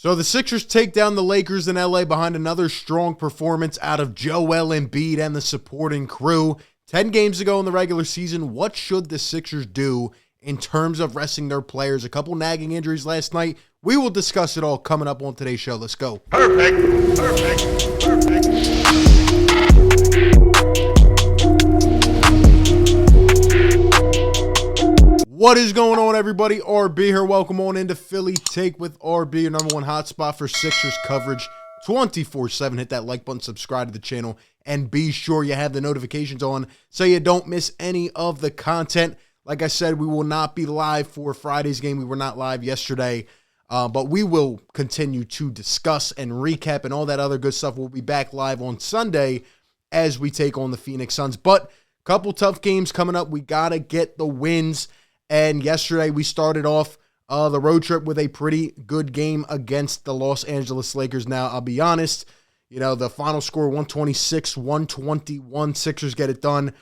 So the Sixers take down the Lakers in LA behind another strong performance out of Joel Embiid and the supporting crew. 10 games ago in the regular season, what should the Sixers do in terms of resting their players? A couple nagging injuries last night. We will discuss it all coming up on today's show. Let's go. Perfect. What is going on, everybody? RB here. Welcome on into Philly Take with RB, your number one hotspot for Sixers coverage 24/7. Hit that like button, subscribe to the channel, and be sure you have the notifications on so you don't miss any of the content. Like I said, we will not be live for Friday's game. We were not live yesterday, but we will continue to discuss and recap and all that other good stuff. We'll be back live on Sunday as we take on the Phoenix Suns. But a couple tough games coming up. We got to get the wins. And yesterday we started off the road trip with a pretty good game against the Los Angeles Lakers. Now, I'll be honest, the final score 126-121, Sixers get it done.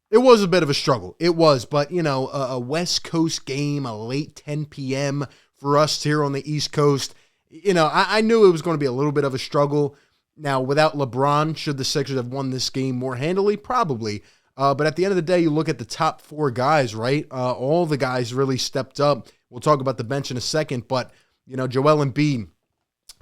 It was a bit of a struggle. It was, but, a West Coast game, a late 10 p.m. for us here on the East Coast. I knew it was going to be a little bit of a struggle. Now, without LeBron, should the Sixers have won this game more handily? Probably. But at the end of the day, you look at the top four guys, right? All the guys really stepped up. We'll talk about the bench in a second, but, Joel Embiid,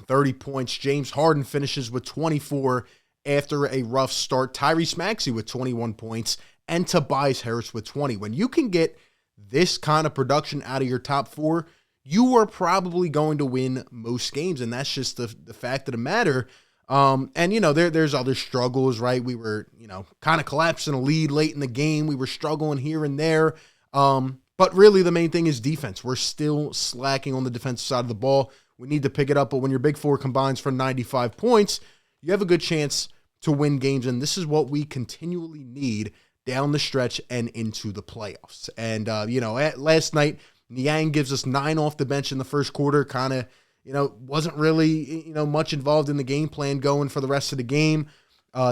30 points. James Harden finishes with 24 after a rough start. Tyrese Maxey with 21 points, and Tobias Harris with 20. When you can get this kind of production out of your top four, you are probably going to win most games, and that's just the fact of the matter. There's other struggles, right? We were, kind of collapsing a lead late in the game. We were struggling here and there. But really the main thing is defense. We're still slacking on the defensive side of the ball. We need to pick it up. But when your big four combines for 95 points, you have a good chance to win games. And this is what we continually need down the stretch and into the playoffs. And, last night, Niang gives us 9 off the bench in the first quarter, kind of, wasn't really, much involved in the game plan going for the rest of the game.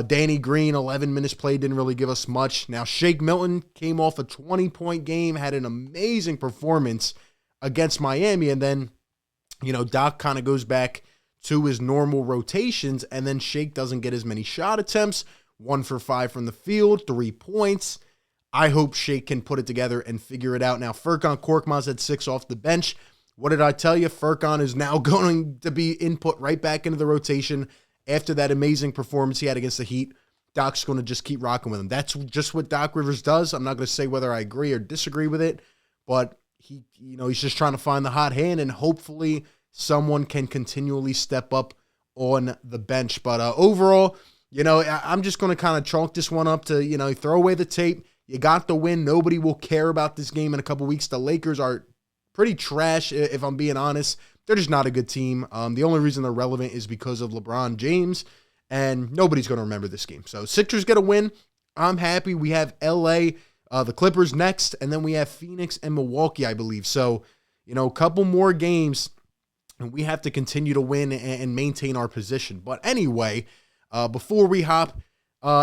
Danny Green, 11 minutes played, didn't really give us much. Now, Shake Milton came off a 20-point game, had an amazing performance against Miami, and then, Doc kind of goes back to his normal rotations, and then Shake doesn't get as many shot attempts, 1 for 5 from the field, 3 points. I hope Shake can put it together and figure it out. Now, Furkan Korkmaz had 6 off the bench. What did I tell you? Furkan is now going to be input right back into the rotation after that amazing performance he had against the Heat. Doc's going to just keep rocking with him. That's just what Doc Rivers does. I'm not going to say whether I agree or disagree with it, but he's just trying to find the hot hand, and hopefully someone can continually step up on the bench. But overall, I'm just going to kind of chalk this one up to, throw away the tape. You got the win. Nobody will care about this game in a couple weeks. The Lakers are pretty trash, if I'm being honest. They're just not a good team. The only reason they're relevant is because of LeBron James, and nobody's going to remember this game. So Sixers get a win. I'm happy. We have LA, the Clippers next, and then we have Phoenix and Milwaukee, I believe. So, a couple more games, and we have to continue to win and maintain our position. But anyway, before we hop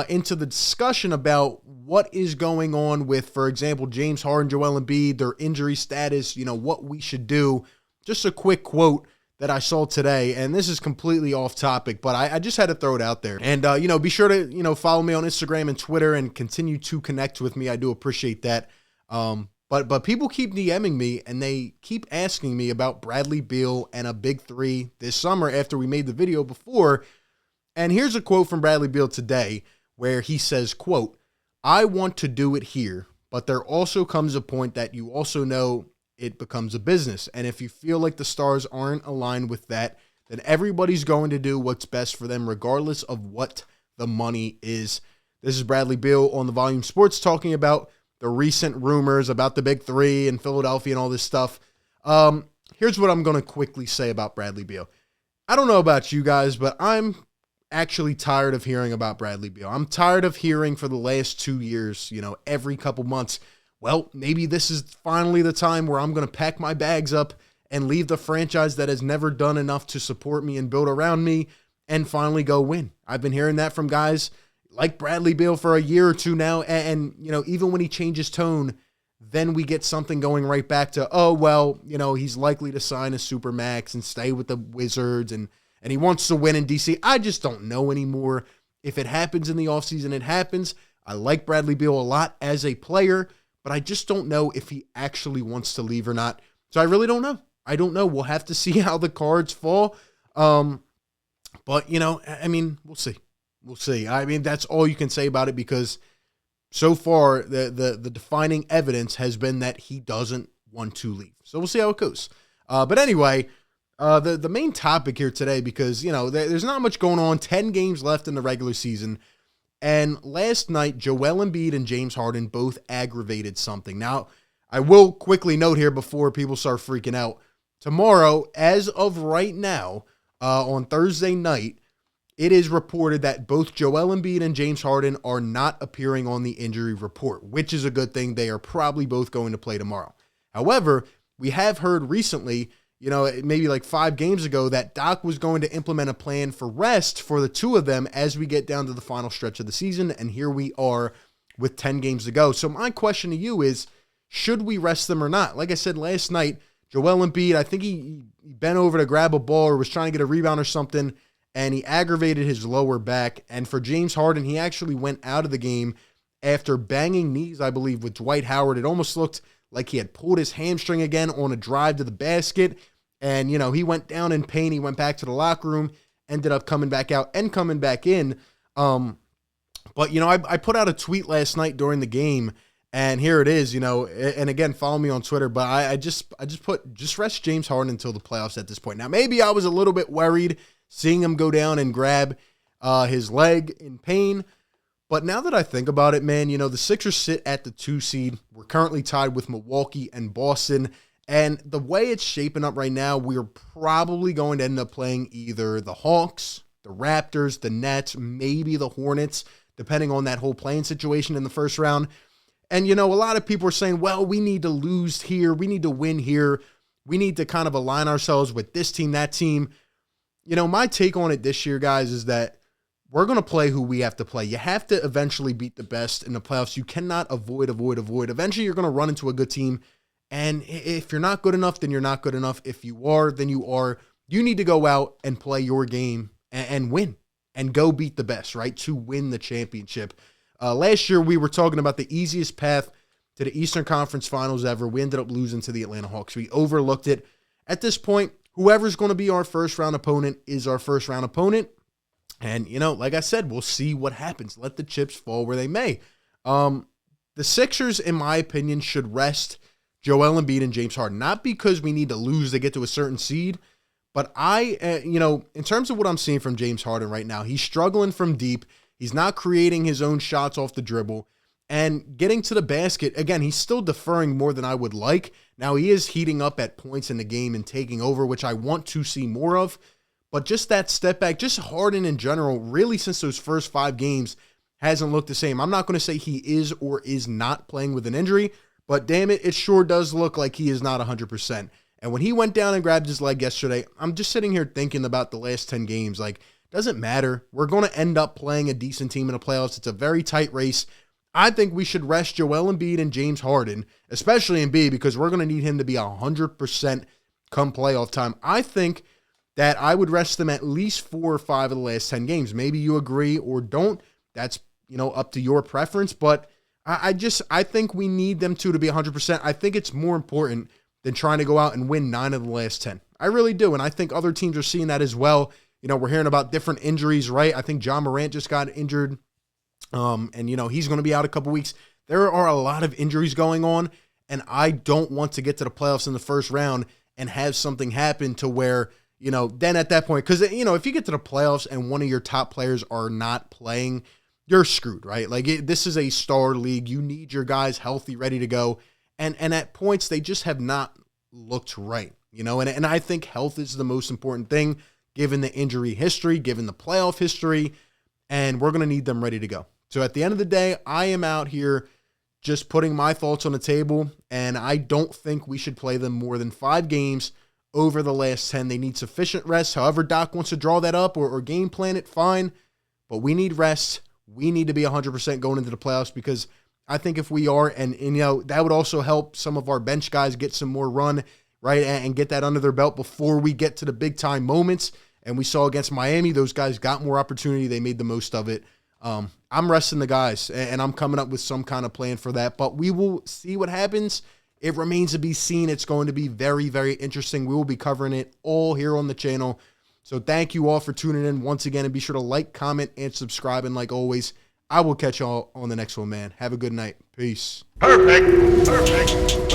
into the discussion about what is going on with, for example, James Harden, Joel Embiid, their injury status, what we should do. Just a quick quote that I saw today, and this is completely off topic, but I just had to throw it out there. And, be sure to, follow me on Instagram and Twitter and continue to connect with me. I do appreciate that. But people keep DMing me, and they keep asking me about Bradley Beal and a big three this summer after we made the video before. And here's a quote from Bradley Beal today where he says, quote, "I want to do it here, but there also comes a point that you also know it becomes a business. And if you feel like the stars aren't aligned with that, then everybody's going to do what's best for them regardless of what the money is." This is Bradley Beal on the Volume Sports talking about the recent rumors about the big three and Philadelphia and all this stuff. Here's what I'm going to quickly say about Bradley Beal. I don't know about you guys, but I'm actually tired of hearing about Bradley Beal. I'm tired of hearing for the last 2 years, every couple months, well, maybe this is finally the time where I'm going to pack my bags up and leave the franchise that has never done enough to support me and build around me and finally go win. I've been hearing that from guys like Bradley Beal for a year or two now. And even when he changes tone, then we get something going right back to, oh, well, he's likely to sign a Supermax and stay with the Wizards, and he wants to win in DC. I just don't know anymore. If it happens in the offseason, it happens. I like Bradley Beal a lot as a player, but I just don't know if he actually wants to leave or not. So I really don't know. I don't know. We'll have to see how the cards fall. But, we'll see. We'll see. I mean, that's all you can say about it, because so far the defining evidence has been that he doesn't want to leave. So we'll see how it goes. But anyway, the main topic here today, because, there's not much going on, 10 games left in the regular season. And last night, Joel Embiid and James Harden both aggravated something. Now, I will quickly note here before people start freaking out. Tomorrow, as of right now, on Thursday night, it is reported that both Joel Embiid and James Harden are not appearing on the injury report, which is a good thing. They are probably both going to play tomorrow. However, we have heard recently, maybe like 5 games ago, that Doc was going to implement a plan for rest for the two of them as we get down to the final stretch of the season. And here we are with 10 games to go. So my question to you is, should we rest them or not? Like I said last night, Joel Embiid, I think he bent over to grab a ball or was trying to get a rebound or something, and he aggravated his lower back. And for James Harden, he actually went out of the game after banging knees, I believe, with Dwight Howard. It almost looked like he had pulled his hamstring again on a drive to the basket. And, he went down in pain. He went back to the locker room, ended up coming back out and coming back in. But, I put out a tweet last night during the game, and here it is, and again, follow me on Twitter, but I just put, just rest James Harden until the playoffs at this point. Now, maybe I was a little bit worried seeing him go down and grab his leg in pain. But now that I think about it, man, the Sixers sit at the 2 seed. We're currently tied with Milwaukee and Boston. And the way it's shaping up right now, we're probably going to end up playing either the Hawks, the Raptors, the Nets, maybe the Hornets, depending on that whole playing situation in the first round. And, a lot of people are saying, well, we need to lose here. We need to win here. We need to kind of align ourselves with this team, that team. My take on it this year, guys, is that we're going to play who we have to play. You have to eventually beat the best in the playoffs. You cannot avoid. Eventually, you're going to run into a good team. And if you're not good enough, then you're not good enough. If you are, then you are. You need to go out and play your game and win and go beat the best, right, to win the championship. Last year, we were talking about the easiest path to the Eastern Conference Finals ever. We ended up losing to the Atlanta Hawks. We overlooked it. At this point, whoever's going to be our first-round opponent is our first-round opponent. And, like I said, we'll see what happens. Let the chips fall where they may. The Sixers, in my opinion, should rest Joel Embiid and James Harden. Not because we need to lose to get to a certain seed, but in terms of what I'm seeing from James Harden right now, he's struggling from deep. He's not creating his own shots off the dribble. And getting to the basket, again, he's still deferring more than I would like. Now, he is heating up at points in the game and taking over, which I want to see more of. But just that step back, just Harden in general, really since those first 5 games, hasn't looked the same. I'm not going to say he is or is not playing with an injury, but damn it, it sure does look like he is not 100%. And when he went down and grabbed his leg yesterday, I'm just sitting here thinking about the last 10 games. Like, doesn't matter. We're going to end up playing a decent team in the playoffs. It's a very tight race. I think we should rest Joel Embiid and James Harden, especially Embiid, because we're going to need him to be 100% come playoff time. I think that I would rest them at least 4 or 5 of the last 10 games. Maybe you agree or don't. That's, up to your preference. But I think we need them to be 100%. I think it's more important than trying to go out and win 9 of the last 10. I really do. And I think other teams are seeing that as well. We're hearing about different injuries, right? I think John Morant just got injured. And he's going to be out a couple weeks. There are a lot of injuries going on, and I don't want to get to the playoffs in the first round and have something happen to where, then at that point, because, if you get to the playoffs and one of your top players are not playing, you're screwed, right? Like, this is a star league. You need your guys healthy, ready to go. And at points, they just have not looked right, and I think health is the most important thing, given the injury history, given the playoff history, and we're going to need them ready to go. So at the end of the day, I am out here just putting my thoughts on the table, and I don't think we should play them more than 5 games over the last 10. They need sufficient rest. However Doc wants to draw that up or game plan it, fine. But we need rest. We need to be 100% going into the playoffs because I think if we are, and you know, that would also help some of our bench guys get some more run, right, and get that under their belt before we get to the big time moments. And we saw against Miami, those guys got more opportunity. They made the most of it. I'm resting the guys, and I'm coming up with some kind of plan for that. But we will see what happens. It remains to be seen. It's going to be very, very interesting. We will be covering it all here on the channel. So thank you all for tuning in once again. And be sure to like, comment, and subscribe. And like always, I will catch y'all on the next one, man. Have a good night. Peace. Perfect.